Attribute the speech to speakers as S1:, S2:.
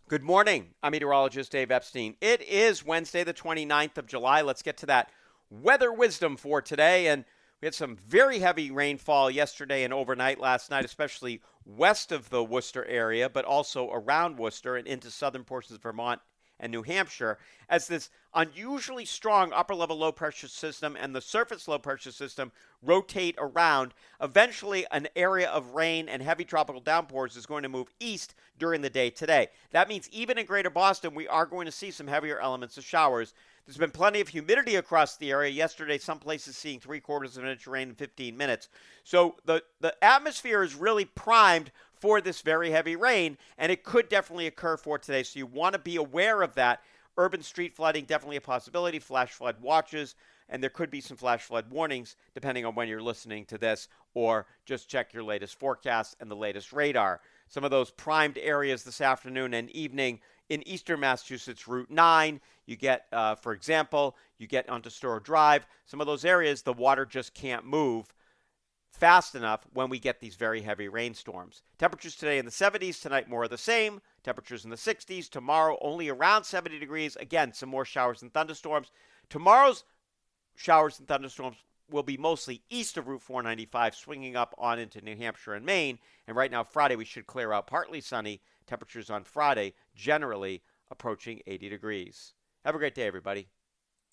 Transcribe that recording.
S1: Good morning. I'm meteorologist Dave Epstein. It is Wednesday, the 29th of July. Let's get to that weather wisdom for today. And we had some very heavy rainfall yesterday and overnight last night, especially west of the Worcester area, but also around Worcester and into southern portions of Vermont and New Hampshire, as this unusually strong upper level low pressure system and the surface low pressure system rotate around. Eventually, an area of rain and heavy tropical downpours is going to move east during the day today. That means even in greater Boston, we are going to see some heavier elements of showers. There's been plenty of humidity across the area. Yesterday, some places seeing 3/4 of an inch of rain in 15 minutes. So the atmosphere is really primed for this very heavy rain, and it could definitely occur for today. So you want to be aware of that. Urban street flooding, definitely a possibility. Flash flood watches, and there could be some flash flood warnings depending on when you're listening to this, or just check your latest forecast and the latest radar. Some of those primed areas this afternoon and evening in eastern Massachusetts, Route 9, you get, for example, you get onto Store Drive. Some of those areas, the water just can't move fast enough when we get these very heavy rainstorms. Temperatures today in the 70s, tonight more of the same. Temperatures in the 60s, tomorrow only around 70 degrees. Again, some more showers and thunderstorms. Tomorrow's showers and thunderstorms will be mostly east of Route 495, swinging up on into New Hampshire and Maine. And right now, Friday, we should clear out partly sunny. Temperatures on Friday generally approaching 80 degrees. Have a great day, everybody.